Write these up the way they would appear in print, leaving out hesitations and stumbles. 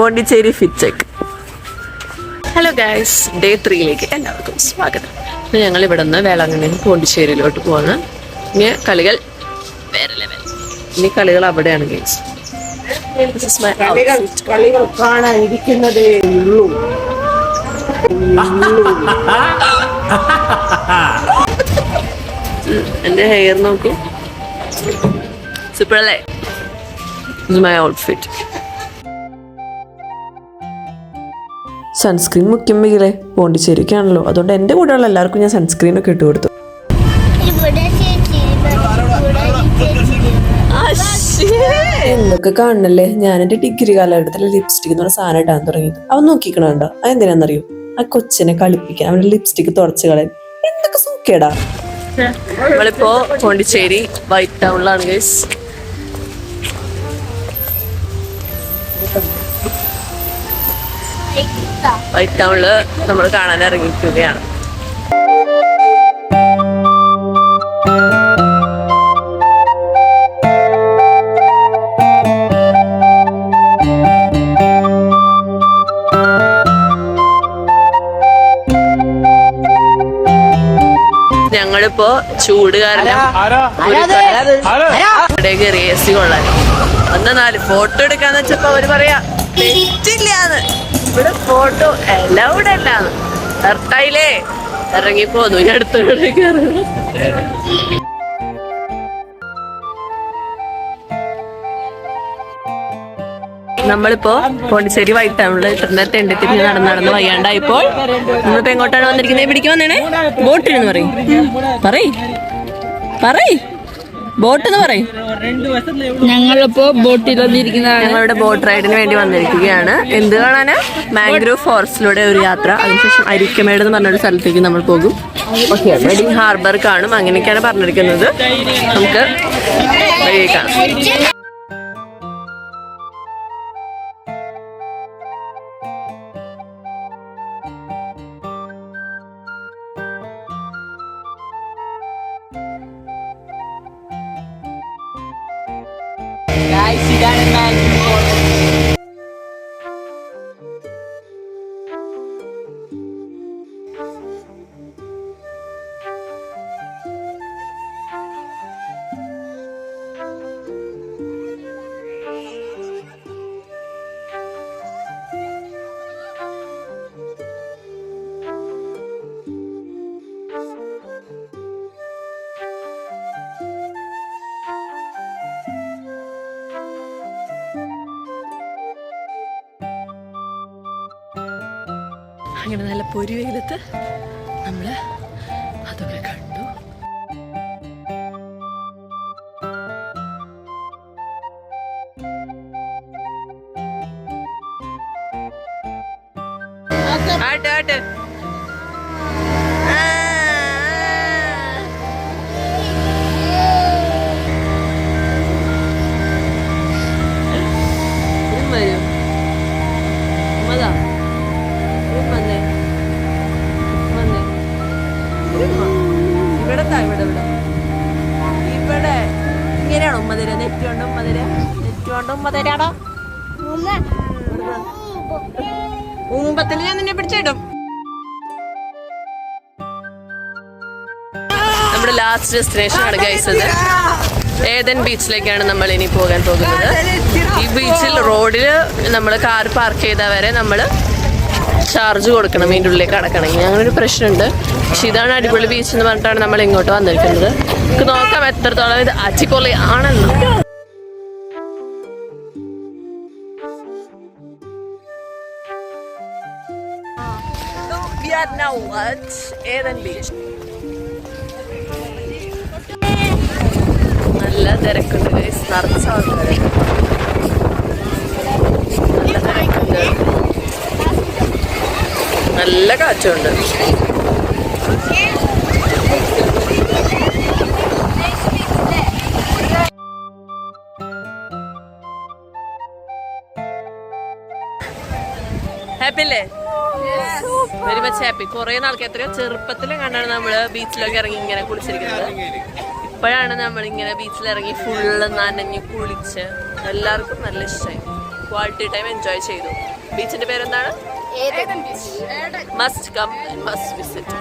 Pondicherry fit check. Hello guys, day 3ലേക്ക് എല്ലാവർക്കും സ്വാഗതം. ഞങ്ങൾ ഇവിടെ നിന്ന് വേളാങ്കണ്ണിയിൽ പോണ്ടിച്ചേരിയിലോട്ട് പോകുന്ന ഇനി കളികൾ വേറെ ലെവൽ. ഇനി കളികൾ അവിടെയാണ് ഗൈസ്. കളികൾ കാണാനിരിക്കുന്നതേ ഉള്ളൂ. എന്റെ ഹെയർ നോക്കൂ, സൂപ്പർ അല്ലേ? My outfit. സൺസ്ക്രീൻ മുഖ്യമല്ലേ പോണ്ടിച്ചേരിക്കാണല്ലോ, അതുകൊണ്ട് എൻ്റെ കൂടെയുള്ള എല്ലാവർക്കും ഞാൻ സൺസ്ക്രീൻ ഒക്കെ ഇട്ട് കൊടുത്തു. എന്തൊക്കെ കാണണല്ലേ, ഞാൻ എൻ്റെ ഡിഗ്രി കാലഘട്ടത്തിലെ ലിപ്സ്റ്റിക് എന്നുള്ള സാധനം ഇടാൻ തുടങ്ങിയത്. അവൻ നോക്കിക്കണുണ്ടോ? അതെന്തിനാന്നറിയോ? ആ കൊച്ചിനെ കളിപ്പിക്കാൻ, അവന്റെ ലിപ്സ്റ്റിക് തുടച്ചു കളയാൻ. എന്തൊക്കെ സൂക്കേടാ. നമ്മളിപ്പോ പോണ്ടിച്ചേരി വൈറ്റ് ടൗണിലാണ് ഗൈസ്. വൈറ്റ് ടൗണില് നമ്മൾ കാണാൻ ഇറങ്ങിയിരിക്കുകയാണ്. ഞങ്ങളിപ്പോ ചൂട് കാരണം ഇവിടെ കയറി AC കൊള്ളാൻ വന്നാല് ഫോട്ടോ എടുക്കാന്ന് വെച്ചപ്പോ അവര് പറയാ തെറ്റില്ലാന്ന്. ഇവിടെ ഫോട്ടോ എലൗഡ് അല്ലാന്ന്. കറക്റ്റായില്ലേ? ഇറങ്ങിപ്പോന്നു. ഞാൻ അടുത്തോടെ കയറുന്നു. നമ്മളിപ്പോ പോണ്ടിച്ചേരി വൈറ്റ് ടൗണില് ഇത്രനേരത്തെ തെണ്ടിത്തിരി നടന്ന് വയ്യാണ്ടായപ്പോൾ നമ്മളിപ്പോ എങ്ങോട്ടാണ് വന്നിരിക്കുന്നത്? പിടിക്കാൻ വന്നേ ബോട്ടിലെന്ന് പറയ് ബോട്ട് എന്ന് പറയും. ഞങ്ങളിപ്പോ ബോട്ടിൽ വന്നിരിക്കുന്നതാണ്. ഞങ്ങളുടെ ബോട്ട് റൈഡിന് വേണ്ടി വന്നിരിക്കുകയാണ്. എന്ത് കാണാന്? മാംഗ്രൂവ് ഫോറസ്റ്റിലൂടെ ഒരു യാത്ര. അതിനുശേഷം അരിക്കമേട് എന്ന് പറഞ്ഞൊരു സ്ഥലത്തേക്ക് നമ്മൾ പോകും. ഓക്കെ, വെഡിങ് ഹാർബർ കാണും. അങ്ങനെയൊക്കെയാണ് പറഞ്ഞിരിക്കുന്നത്. നമുക്ക് വഴി കാണാം. ഇതാണ് അങ്ങനെ നല്ല പൊരി വെയിലത്ത് നമ്മള് അതൊക്കെ കണ്ടു. ആട്ട് വരും മതാ ഇവിടെ ഇങ്ങനെയാണോ ഉമ്മതിര? നെറ്റുകൊണ്ടും ഉമ്മതിരാണോ? ഊമ്പത്തിൽ ഞാൻ നിന്നെ പിടിച്ചിടും. നമ്മുടെ ലാസ്റ്റ് ഡെസ്റ്റിനേഷൻ ആണ് ഗൈസ്. അത് ഏതൻ ബീച്ചിലേക്കാണ് നമ്മൾ ഇനി പോകാൻ പോകുന്നത്. ഈ ബീച്ചിൽ റോഡിൽ നമ്മൾ കാർ പാർക്ക് ചെയ്താൽ വരെ നമ്മൾ ചാർജ് കൊടുക്കണം ഇതിൻ്റെ ഉള്ളിലേക്ക് അടക്കണമെങ്കിൽ. അങ്ങനൊരു പ്രശ്നമുണ്ട്. പക്ഷെ ഇതാണ് അടിപൊളി ബീച്ച് എന്ന് പറഞ്ഞിട്ടാണ് നമ്മൾ ഇങ്ങോട്ട് വന്നിരിക്കുന്നത്. നമുക്ക് നോക്കാം എത്രത്തോളം ഇത് അടിപൊളി ആണെന്ന്. നല്ല തിരക്കുണ്ട് ഗൈസ്, നിറച്ച ആൾക്കാർ. നല്ല തിരക്കുണ്ട്, നല്ല കാറ്റുണ്ട്. ഹാപ്പി അല്ലേ? Very much happy. കുറെ നാൾക്ക് എത്രയോ ചെറുപ്പത്തിലും കണ്ടാണ് നമ്മള് ബീച്ചിലൊക്കെ ഇറങ്ങി ഇങ്ങനെ കുളിച്ചിരിക്കുന്നത്. ഇപ്പോഴാണ് നമ്മളിങ്ങനെ ബീച്ചിലിറങ്ങി ഫുള്ള് നനഞ്ഞ് കുളിച്ച് എല്ലാവർക്കും നല്ല ഇഷ്ടമായി. ക്വാളിറ്റി ടൈം എൻജോയ് ചെയ്തു. ബീച്ചിന്റെ പേരെന്താണ്? Must come must visit.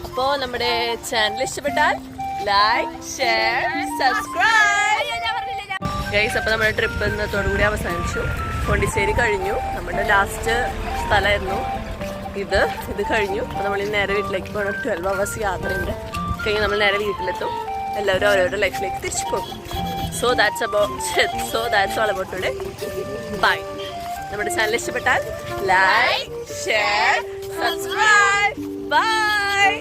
അപ്പോൾ നമ്മുടെ ചാനൽ ഇഷ്ടപ്പെട്ടാൽ ലൈക്ക്, ഷെയർ, സബ്സ്ക്രൈബ്. ഗൈസ്, അപ്പോൾ നമ്മുടെ ട്രിപ്പ് ഇന്നത്തോടുകൂടി അവസാനിച്ചു. പോണ്ടിച്ചേരി കഴിഞ്ഞു. നമ്മുടെ ലാസ്റ്റ് സ്ഥലമായിരുന്നു ഇത് കഴിഞ്ഞു. അപ്പോൾ നമ്മൾ നേരെ വീട്ടിലേക്ക് പോകണം. 12 hours യാത്രയുണ്ട്. കഴിഞ്ഞ് നമ്മൾ നേരെ വീട്ടിലെത്തും. എല്ലാവരും അവരവരുടെ ലൈഫിലേക്ക് തിരിച്ചു പോകും. So that's all about today. Bye. നമ്മുടെ ചാനൽ ഇഷ്ടപ്പെട്ടാൽ like, share, subscribe. Bye.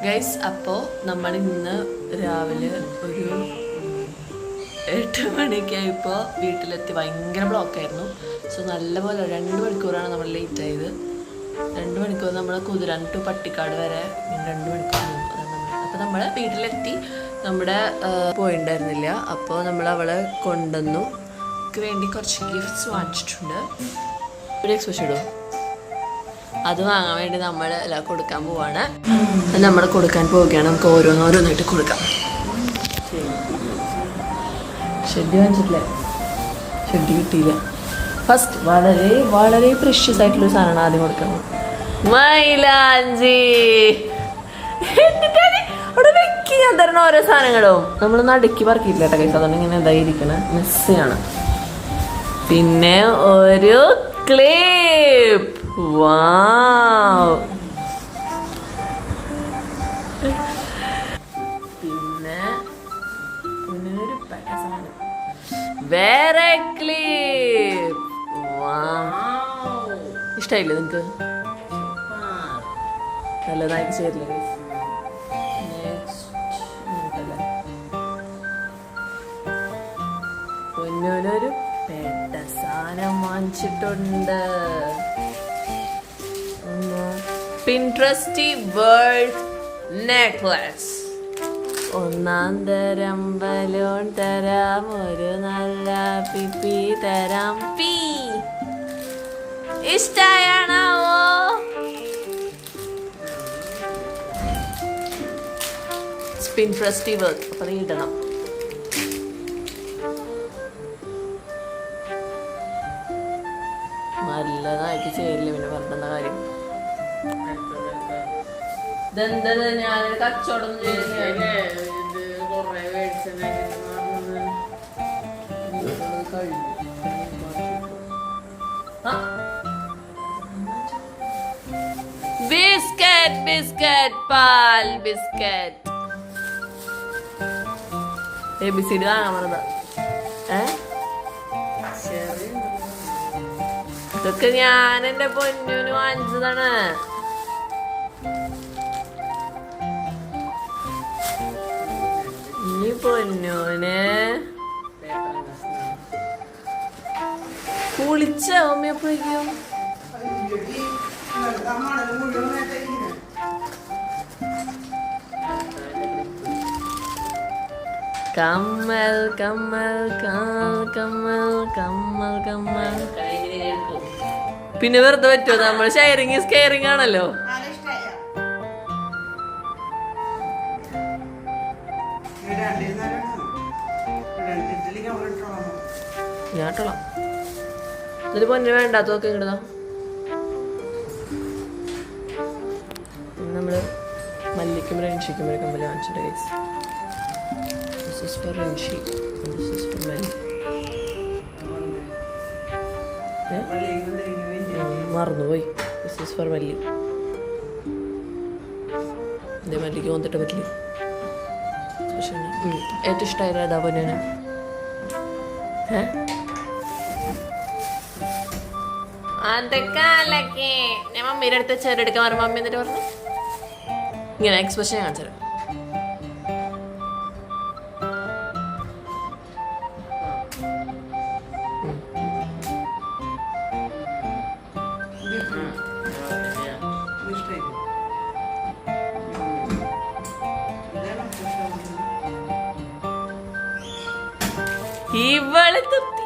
Guys, അപ്പോൾ നമ്മൾ ഇന്ന് രാവിലെ ഒരു 8 മണിയൊക്കെ ആയപ്പോൾ വീട്ടിലെത്തി. ഭയങ്കര ബ്ലോക്കായിരുന്നു. സോ നല്ലപോലെ 2 മണിക്കൂറാണ് നമ്മൾ ലേറ്റ് ആയത്. 2 മണിക്കൂർ നമ്മൾ കുതിരാൻ ടു പട്ടിക്കാട് വരെ 2 മണിക്കൂർ. അപ്പോൾ നമ്മൾ വീട്ടിലെത്തി. നമ്മുടെ പോയിണ്ടായിരുന്നില്ല. അപ്പോൾ നമ്മൾ അവളെ കൊണ്ടുവന്നു. എനിക്ക് വേണ്ടി കുറച്ച് ഗിഫ്റ്റ്സ് വാങ്ങിച്ചിട്ടുണ്ട്. ഒരു എക്സ്പ്രഷൻ ഇടും. അത് വാങ്ങാൻ വേണ്ടി നമ്മൾ എല്ലാം കൊടുക്കാൻ പോവാണ്. നമ്മൾ കൊടുക്കാൻ പോവുകയാണ്. നമുക്ക് ഓരോന്നോരോന്നായിട്ട് കൊടുക്കാം. ഷെഡ് വാങ്ങിച്ചിട്ടില്ല, ഷെഡ് കിട്ടിയില്ല. ഫസ്റ്റ് വളരെ വളരെ പ്രഷ്യസ് ആയിട്ടുള്ള സാധനമാണ് ആദ്യം കൊടുക്കുന്നത്. മൈലാഞ്ചി. അവിടെ വെക്കി ഞാൻ തരണ ഓരോ സാധനങ്ങളും നമ്മളൊന്ന് അടുക്കി പറക്കിയില്ല കേട്ടോ കൈസ്. അതുകൊണ്ട് ഇങ്ങനെ ഇതായിരിക്കണ മെസ്സിയാണ്. പിന്നെ ഒരു ക്ലിപ്പ്. വാവ്. പിന്നെ ഒരു സാധനം വേറെ ക്ലിപ്പ്. ഇഷ്ടായില്ലേ നിങ്ങൾക്ക്? നല്ലതായിട്ട് ചേരില്ല. പൊന്നൊരു പെട്ട സാധനം വാങ്ങിച്ചിട്ടുണ്ട്. പിൻട്രസ്റ്റി വേൾഡ് നെക്ലസ്. 1ാം തരം ബലൂൺ തരാം, ഒരു നല്ല പിപ്പി തരാം. പി ഇഷ്ടായാണാവോ? പിൻട്രസ്റ്റി വേൾഡ്. അപ്പം നീ ഇടണം. നല്ലതായിട്ട് ചേരില്ല. പിന്നെ പറഞ്ഞ കാര്യം ഇതെന്തത്? ഞാനൊരു കച്ചവടം ബിസ്ക്കറ്റ് ബിസ്ക്കറ്റ് പാൽ ബിസ്ക്കറ്റ്. ABCD വാങ്ങാൻ പറഞ്ഞതാ. ഇതൊക്കെ ഞാൻ എന്റെ പൊന്നൂന് വാങ്ങിച്ചതാണ്. ഈ പൊന്നൂന് കുളിച്ച അമ്മയപ്പോഴേക്കും കമ്മൽ കമ്മൽ കമ്മൽ കമ്മൽ കമ്മൽ. പിന്നെ വെറുതെ പറ്റുമോ? നമ്മൾ ഷെയറിങ് ഈസ് കെയറിങ് ആണല്ലോ. ഞാൻ ഇട്ടോളാം. എന്നിട്ട് പൊന്നു വേണ്ടാത്തൊക്കെ ഇങ്ങടാ. നമ്മള് മല്ലിക്കും രൺഷിക്കും ഒരു കമ്മല് വാങ്ങിച്ചിട്ട് guys. This is for Renshi. This is for Melly. മറന്നുപോയി. This is for Melly. ഇതേ മല്ലിക്ക് വന്നിട്ട് പറ്റില്ല. ഏറ്റവും ഇഷ്ടമായില്ല ഏതാ പൊന്നാണ്? അതൊക്കെ ഞാൻ മമ്മീൻ്റെ അടുത്ത് ചെറുതെടുക്കാൻ പറഞ്ഞു. മമ്മി എന്നിട്ട് പറഞ്ഞു ഇങ്ങനെ എക്സ്പ്രഷൻ കാണിച്ചു. ഇവള് തുപ്പി